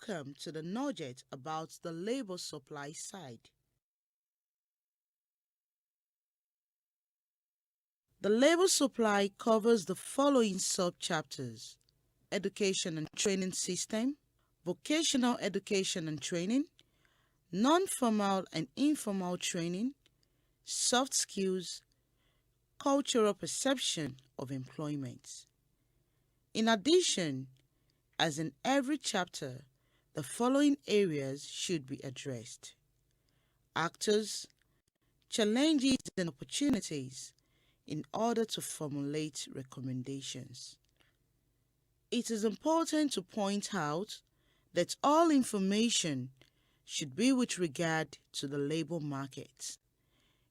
welcome to the nugget about the labor supply side. The labor supply covers the following sub-chapters: education and training system, vocational education and training, non-formal and informal training, soft skills, cultural perception of employment. In addition, as in every chapter, the following areas should be addressed: actors, challenges and opportunities, in order to formulate recommendations. It is important to point out that all information should be with regard to the labor market.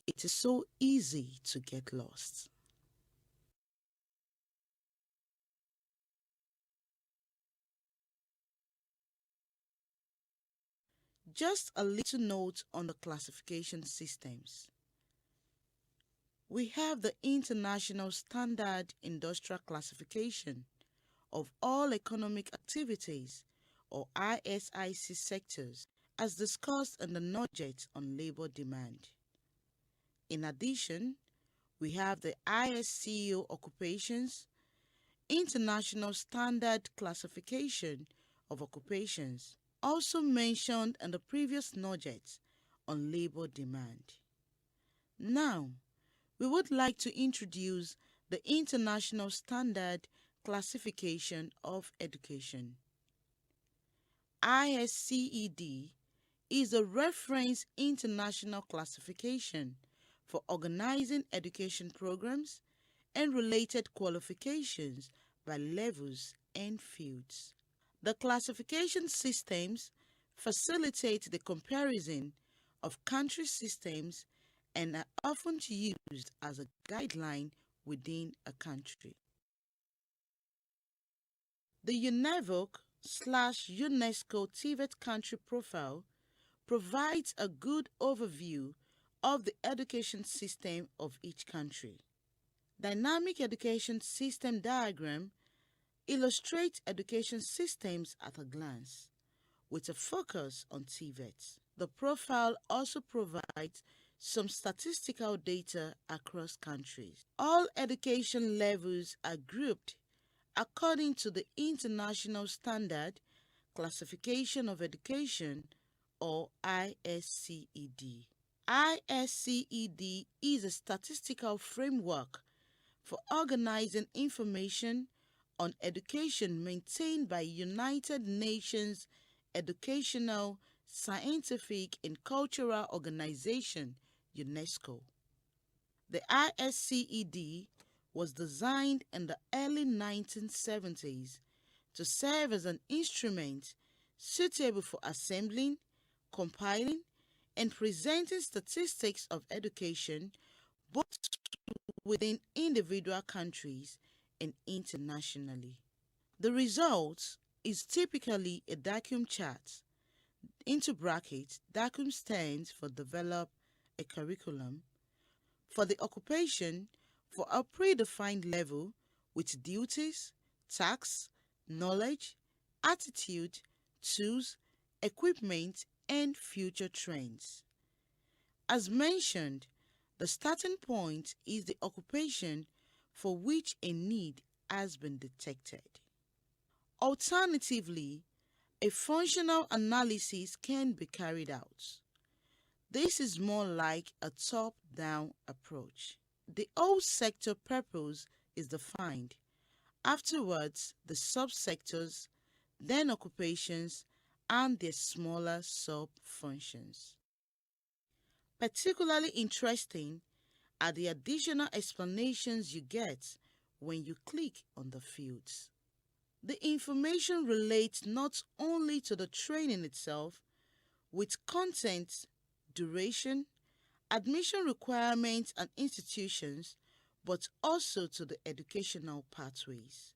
It is so easy to get lost. Just a little note on the classification systems. We have the International Standard Industrial Classification of all economic activities, or ISIC sectors, as discussed in the nugget on labor demand. In addition, we have the ISCED occupations, International Standard Classification of Occupations, also mentioned in the previous nugget on labor demand. Now, we would like to introduce the International Standard Classification of Education. ISCED is a reference international classification for organizing education programs and related qualifications by levels and fields. The classification systems facilitate the comparison of country systems and are often used as a guideline within a country. The UNESCO TVET country profile provides a good overview of the education system of each country. Dynamic education system diagram illustrates education systems at a glance, with a focus on TVET. The profile also provides some statistical data across countries. All education levels are grouped according to the International Standard Classification of Education, or ISCED. ISCED is a statistical framework for organizing information on education maintained by United Nations Educational, Scientific and Cultural Organization, UNESCO. The ISCED was designed in the early 1970s to serve as an instrument suitable for assembling, compiling, and presenting statistics of education both within individual countries and internationally. The result is typically a DACUM chart. Into brackets, DACUM stands for Develop a Curriculum for the occupation for a predefined level with duties, tasks, knowledge, attitude, tools, equipment, and future trends. As mentioned, the starting point is the occupation for which a need has been detected. Alternatively, a functional analysis can be carried out. This is more like a top-down approach. The whole sector purpose is defined. Afterwards, the subsectors, then occupations, and their smaller sub-functions. Particularly interesting are the additional explanations you get when you click on the fields. The information relates not only to the training itself, with content, duration, admission requirements and institutions, but also to the educational pathways.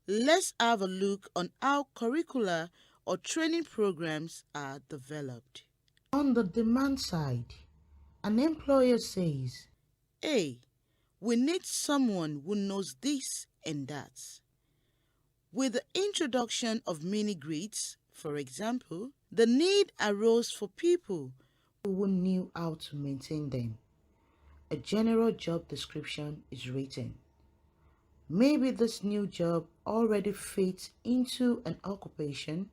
Let's have a look on how curricular or training programs are developed. On the demand side, an employer says, "Hey, we need someone who knows this and that. With the introduction of mini-grids, for example, the need arose for people who knew how to maintain them. A general job description is written. Maybe this new job already fits into an occupation,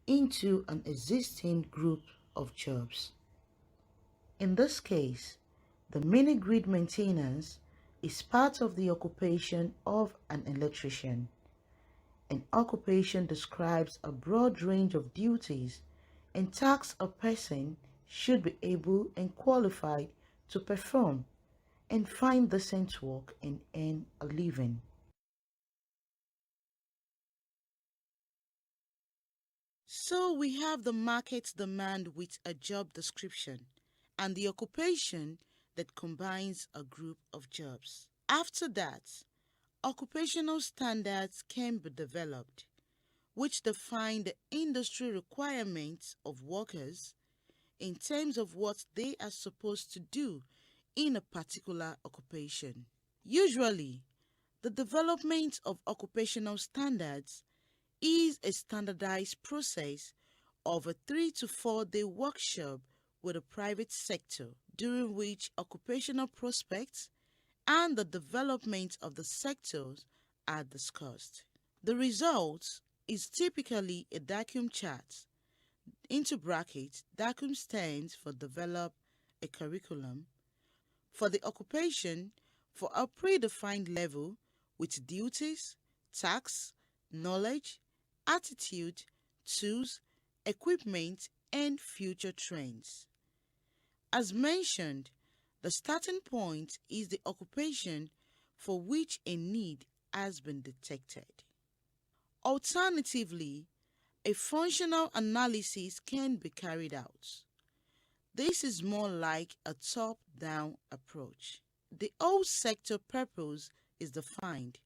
into an existing group of jobs. In this case, the mini-grid maintenance is part of the occupation of an electrician. An occupation describes a broad range of duties and tasks a person should be able and qualified to perform and find decent work and earn a living. So we have the market demand with a job description and the occupation that combines a group of jobs. After that, occupational standards can be developed, which define the industry requirements of workers in terms of what they are supposed to do in a particular occupation. Usually, the development of occupational standards is a standardized process of a 3 to 4 day workshop with the private sector, during which occupational prospects and the development of the sectors are discussed. The result is typically a DACUM chart. Into brackets, DACUM stands for Develop a Curriculum for the occupation for a predefined level with duties, tasks, knowledge, attitude, tools, equipment, and future trends. As mentioned, the starting point is the occupation for which a need has been detected. Alternatively, a functional analysis can be carried out. This is more like a top-down approach. The whole sector purpose is defined.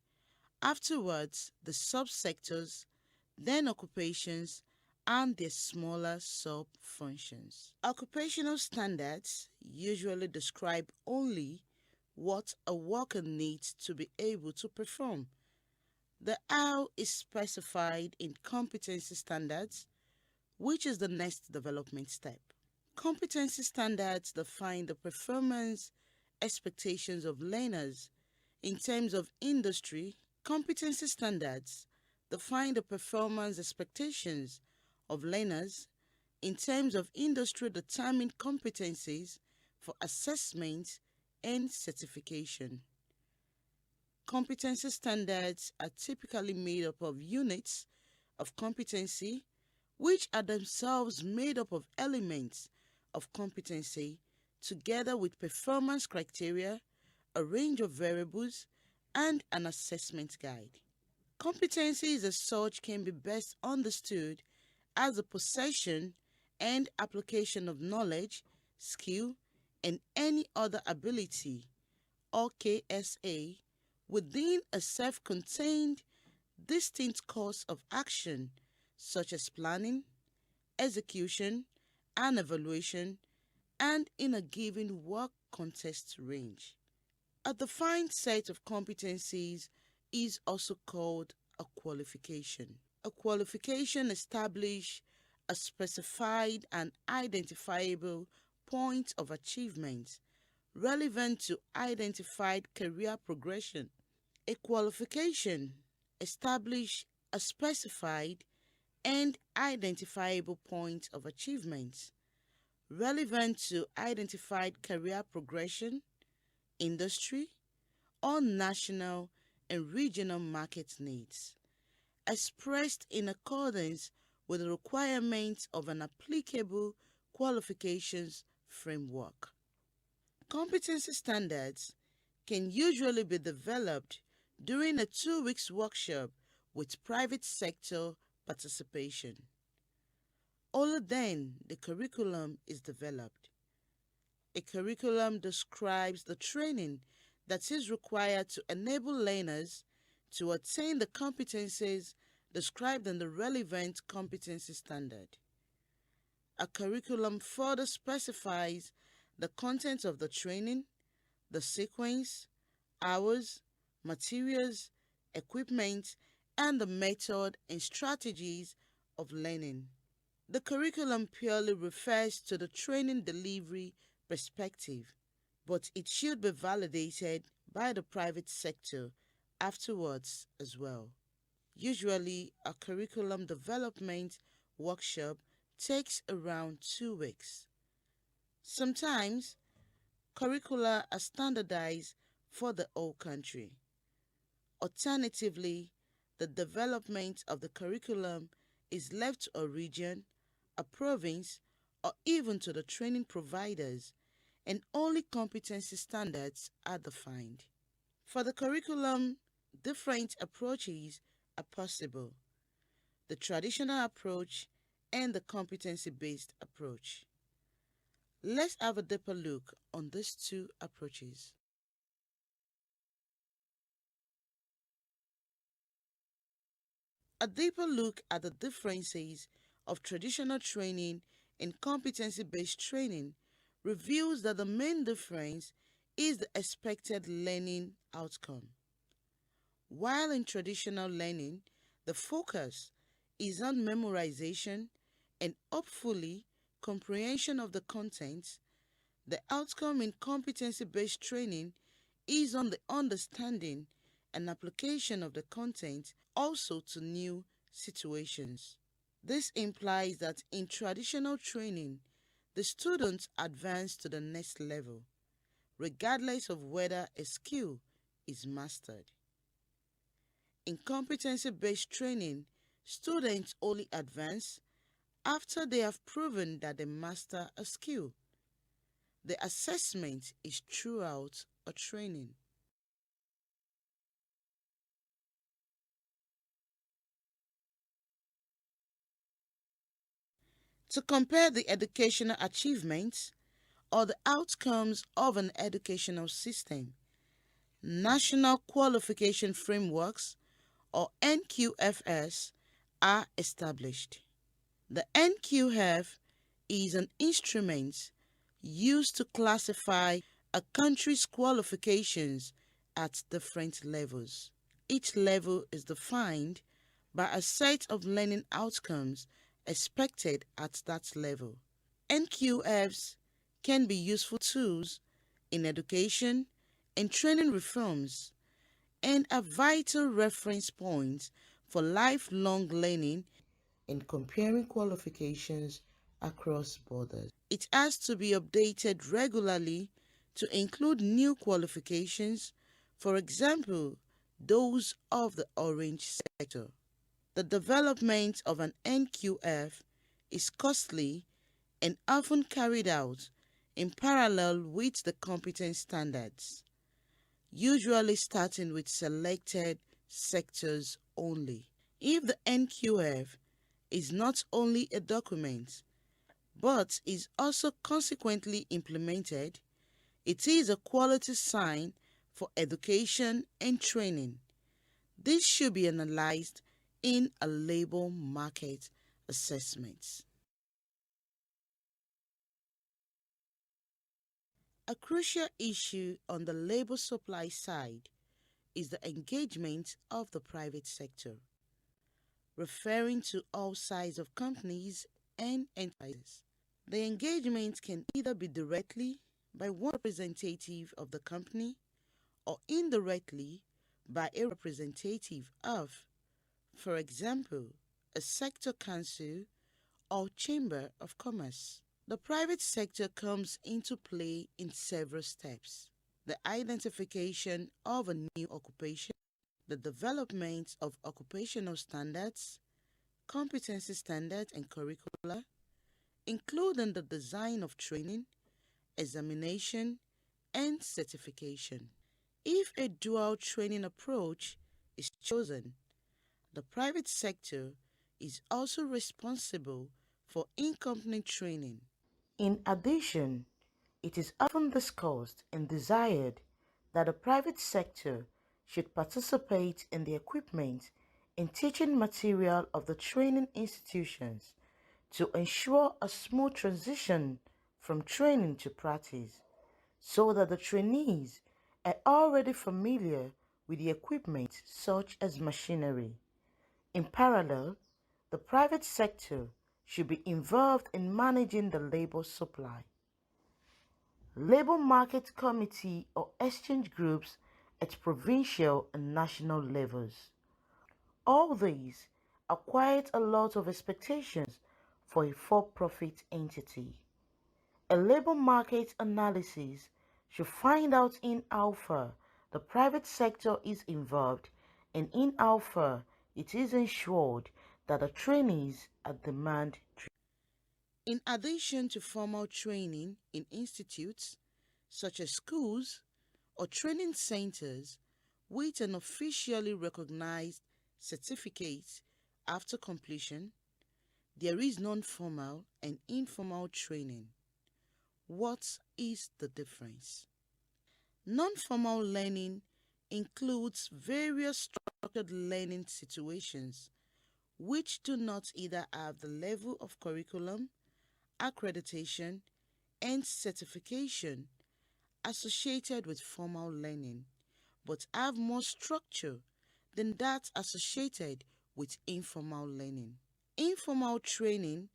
Afterwards, the subsectors, then occupations, and their smaller sub-functions. Occupational standards usually describe only what a worker needs to be able to perform. The how is specified in competency standards, which is the next development step. Competency standards define the performance expectations of learners in terms of industry. Competency standards define the performance expectations of learners in terms of industry-determined competencies for assessment and certification. Competency standards are typically made up of units of competency, which are themselves made up of elements of competency together with performance criteria, a range of variables, and an assessment guide. Competencies as such can be best understood as the possession and application of knowledge, skill, and any other ability, or KSA, within a self-contained, distinct course of action, such as planning, execution, and evaluation, and in a given work context range. A defined set of competencies is also called a qualification. A qualification establishes a specified and identifiable point of achievement relevant to identified career progression. A qualification establishes a specified and identifiable point of achievement relevant to identified career progression, industry, or national and regional market needs, expressed in accordance with the requirements of an applicable qualifications framework. Competency standards can usually be developed during a 2-week workshop with private sector participation. Only then the curriculum is developed. A curriculum describes the training that is required to enable learners to attain the competencies described in the relevant competency standard. A curriculum further specifies the content of the training, the sequence, hours, materials, equipment, and the method and strategies of learning. The curriculum purely refers to the training delivery perspective, but it should be validated by the private sector afterwards as well. Usually, a curriculum development workshop takes around 2 weeks. Sometimes, curricula are standardized for the whole country. Alternatively, the development of the curriculum is left to a region, a province, or even to the training providers, and only competency standards are defined. For the curriculum, different approaches are possible: the traditional approach and the competency-based approach. Let's have a deeper look on these two approaches. A deeper look at the differences of traditional training and competency-based training reveals that the main difference is the expected learning outcome. While in traditional learning, the focus is on memorization and hopefully comprehension of the content, the outcome in competency-based training is on the understanding and application of the content also to new situations. This implies that in traditional training, the students advance to the next level, regardless of whether a skill is mastered. In competency-based training, students only advance after they have proven that they master a skill. The assessment is throughout a training. To compare the educational achievements or the outcomes of an educational system, national qualification frameworks or NQFS are established. The NQF is an instrument used to classify a country's qualifications at different levels. Each level is defined by a set of learning outcomes expected at that level. NQFs can be useful tools in education and training reforms and are vital reference points for lifelong learning and comparing qualifications across borders. It has to be updated regularly to include new qualifications, for example, those of the orange sector. The development of an NQF is costly and often carried out in parallel with the competence standards, usually starting with selected sectors only. If the NQF is not only a document but is also consequently implemented, it is a quality sign for education and training. This should be analyzed in a labor market assessment. A crucial issue on the labor supply side is the engagement of the private sector, referring to all sides of companies and enterprises. The engagement can either be directly by one representative of the company or indirectly by a representative of, for example, a sector council or chamber of commerce. The private sector comes into play in several steps: the identification of a new occupation, the development of occupational standards, competency standards and curricula, including the design of training, examination, and certification. If a dual training approach is chosen, the private sector is also responsible for in-company training. In addition, it is often discussed and desired that the private sector should participate in the equipment and teaching material of the training institutions to ensure a smooth transition from training to practice, so that the trainees are already familiar with the equipment such as machinery, In parallel, the private sector should be involved in managing the labor supply. Labor market committee or exchange groups at provincial and national levels. All these are quite a lot of expectations for a for-profit entity. A labor market analysis should find out in how far the private sector is involved and in how far it is ensured that the trainees are demand. In addition to formal training in institutes such as schools or training centers with an officially recognized certificate after completion, there is non-formal and informal training. What is the difference? Non-formal learning includes various structured learning situations which do not either have the level of curriculum, accreditation, and certification associated with formal learning, but have more structure than that associated with informal learning. Informal training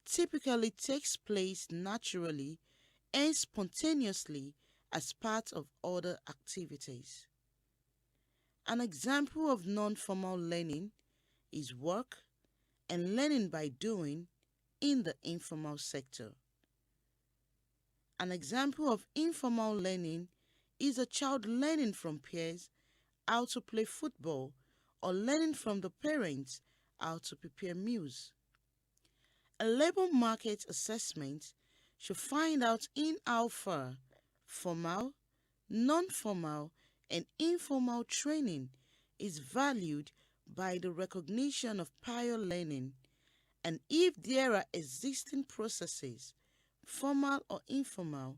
typically takes place naturally and spontaneously as part of other activities. An example of non-formal learning is work and learning by doing in the informal sector. An example of informal learning is a child learning from peers how to play football or learning from the parents how to prepare meals. A labor market assessment should find out in how far formal, non-formal, and informal training is valued by the recognition of prior learning, and if there are existing processes, formal or informal,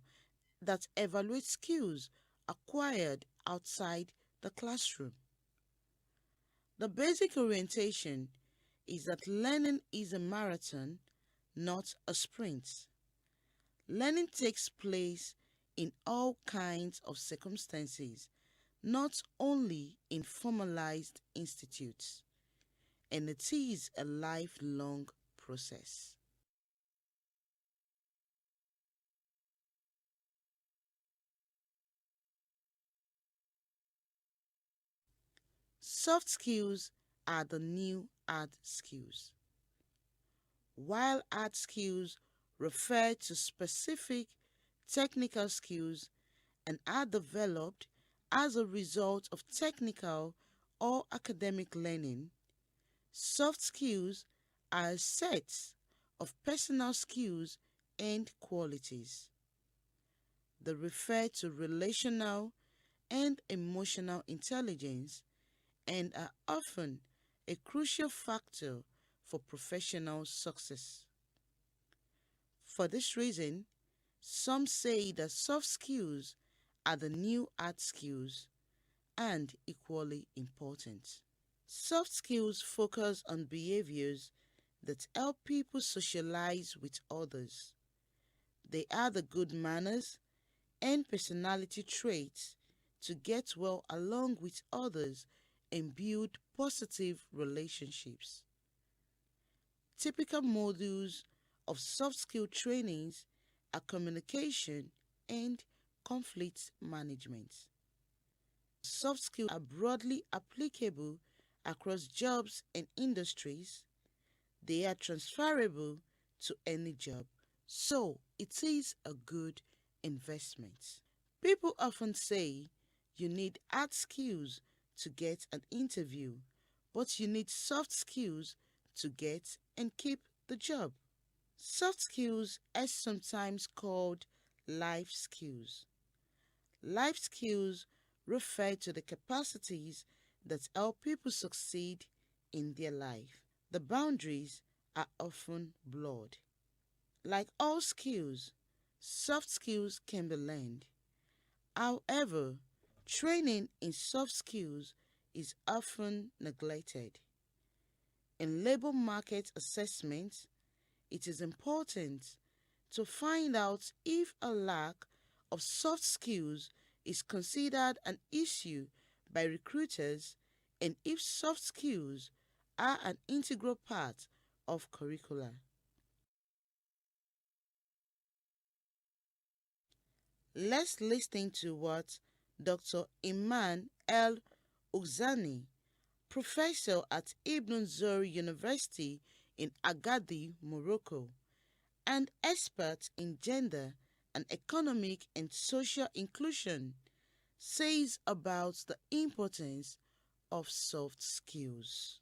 that evaluate skills acquired outside the classroom. The basic orientation is that learning is a marathon, not a sprint. Learning takes place in all kinds of circumstances, not only in formalized institutes, and it is a lifelong process. Soft skills are the new hard skills. While hard skills refer to specific technical skills and are developed as a result of technical or academic learning, soft skills are a set of personal skills and qualities. They refer to relational and emotional intelligence and are often a crucial factor for professional success. For this reason, some say that soft skills are the new hard skills and equally important. Soft skills focus on behaviors that help people socialize with others. They are the good manners and personality traits to get well along with others and build positive relationships. Typical modules of soft skill trainings are communication and conflict management. Soft skills are broadly applicable across jobs and industries. They are transferable to any job, so it is a good investment. People often say you need hard skills to get an interview, but you need soft skills to get and keep the job. Soft skills are sometimes called life skills. Life skills refer to the capacities that help people succeed in their life. The boundaries are often blurred. Like all skills, soft skills can be learned. However, training in soft skills is often neglected. In labor market assessments, it is important to find out if a lack of soft skills is considered an issue by recruiters and if soft skills are an integral part of curricula. Let's listen to what Dr. Imane El Ouizgani, professor at Zohr University in Agadir, Morocco, and expert in gender and economic and social inclusion, says about the importance of soft skills.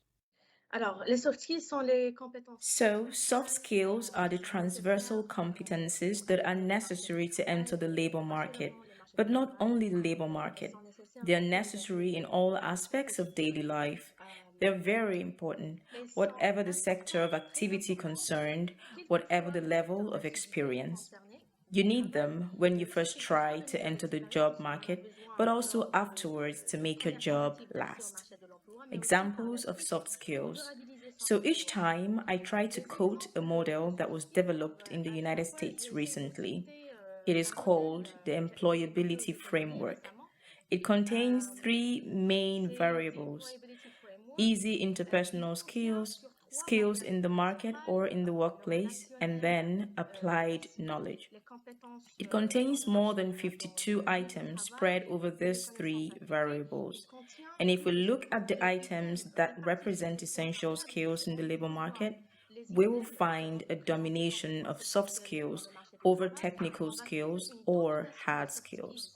So, soft skills are the transversal competencies that are necessary to enter the labor market, but not only the labor market. They are necessary in all aspects of daily life. They're very important, whatever the sector of activity concerned, whatever the level of experience. You need them when you first try to enter the job market, but also afterwards to make your job last. Examples of soft skills. So each time I try to quote a model that was developed in the United States recently. It is called the Employability Framework. It contains three main variables: easy interpersonal skills, skills in the market or in the workplace, and then applied knowledge. It contains more than 52 items spread over these three variables. And if we look at the items that represent essential skills in the labor market, we will find a domination of soft skills over technical skills or hard skills.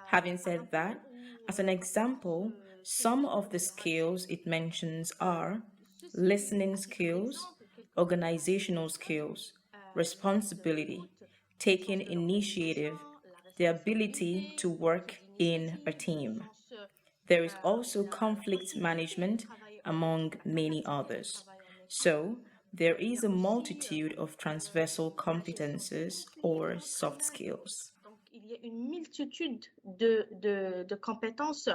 Having said that, as an example, some of the skills it mentions are listening skills, organizational skills, responsibility, taking initiative, the ability to work in a team. There is also conflict management, among many others. So, there is a multitude of transversal competences or soft skills. Il y a une multitude de compétences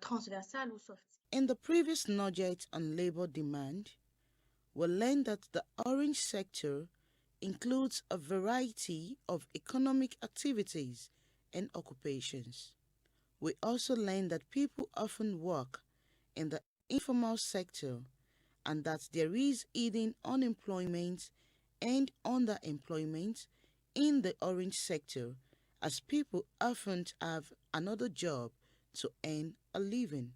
transversales ou soft skills. In the previous nugget on labor demand, we learned that the orange sector includes a variety of economic activities and occupations. We also learned that people often work in the informal sector and that there is hidden unemployment and underemployment in the orange sector, as people often have another job to earn a living.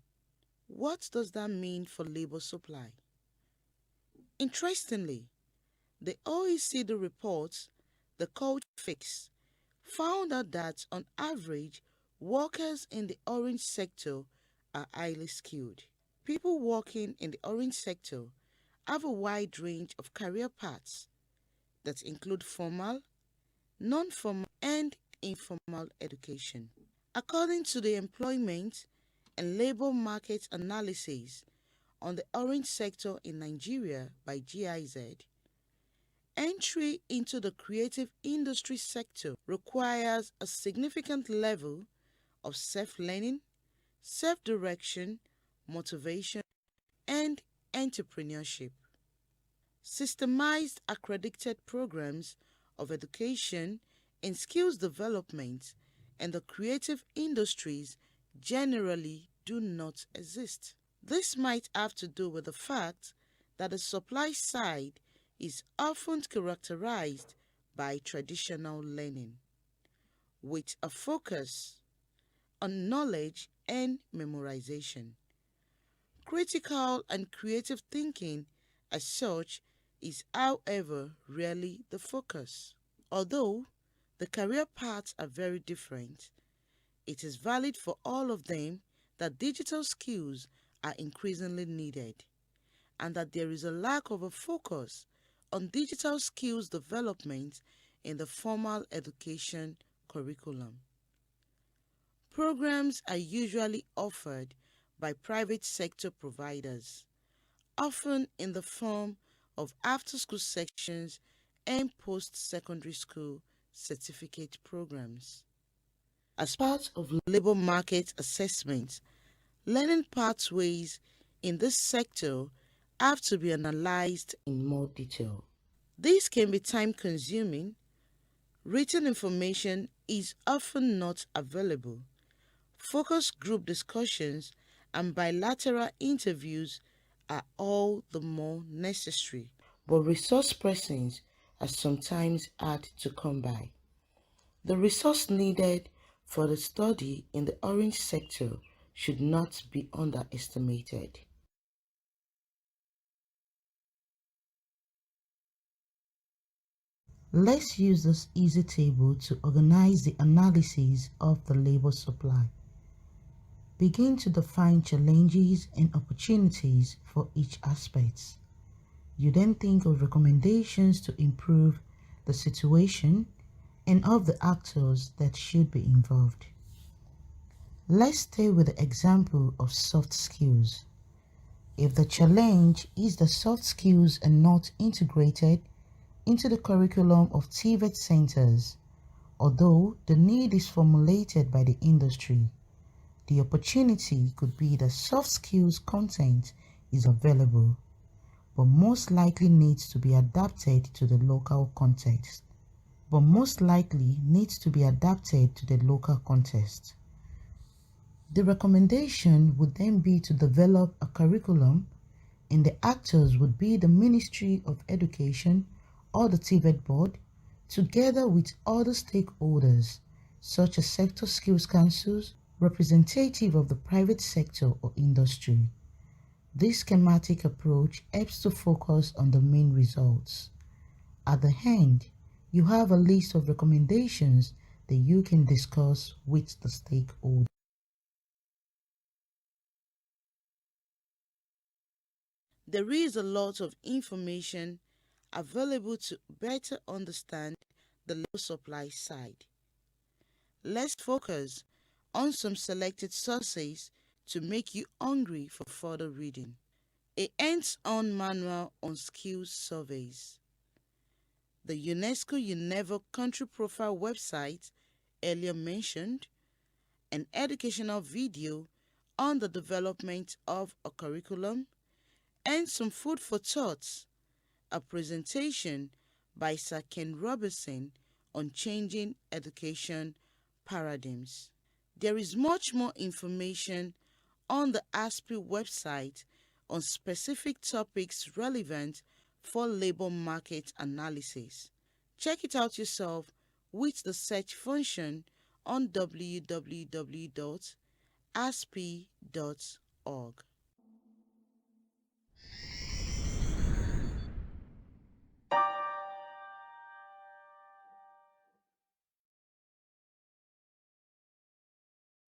What does that mean for labor supply? Interestingly, the OECD report, The Culture Fix, found out that on average, workers in the orange sector are highly skilled. People working in the orange sector have a wide range of career paths that include formal, non-formal, and informal education. According to the Employment and Labor Market Analysis on the orange sector in Nigeria by GIZ, entry into the creative industry sector requires a significant level of self-learning, self-direction, motivation, and entrepreneurship. Systemized accredited programs of education in skills development and the creative industries generally do not exist. This might have to do with the fact that the supply side is often characterized by traditional learning, with a focus on knowledge and memorization. Critical and creative thinking as such is, however, rarely the focus. Although the career paths are very different, it is valid for all of them that digital skills are increasingly needed, and that there is a lack of a focus on digital skills development in the formal education curriculum. Programs are usually offered by private sector providers, often in the form of after-school sections and post-secondary school certificate programs. As part of labor market assessment, learning pathways in this sector have to be analyzed in more detail. This can be time-consuming. Written information is often not available. Focus group discussions and bilateral interviews are all the more necessary, but resource persons are sometimes hard to come by. The resource needed for the study in the orange sector should not be underestimated. Let's use this easy table to organize the analysis of the labor supply. Begin to define challenges and opportunities for each aspect. You then think of recommendations to improve the situation and of the actors that should be involved. Let's stay with the example of soft skills. If the challenge is that soft skills are not integrated into the curriculum of TVET centers, although the need is formulated by the industry, the opportunity could be that soft skills content is available, but most likely needs to be adapted to the local context. The recommendation would then be to develop a curriculum, and the actors would be the Ministry of Education or the TVET board, together with other stakeholders such as sector skills councils, representative of the private sector or industry. This schematic approach helps to focus on the main results. At the end, you have a list of recommendations that you can discuss with the stakeholders. There is a lot of information available to better understand the labor supply side. Let's focus on some selected sources to make you hungry for further reading. A hands-on manual on skills surveys. The UNESCO UNEVO country profile website earlier mentioned, an educational video on the development of a curriculum, and some food for thought, a presentation by Sir Ken Robertson on changing education paradigms. There is much more information on the ISCED website on specific topics relevant for labor market analysis. Check it out yourself with the search function on www.asp.org.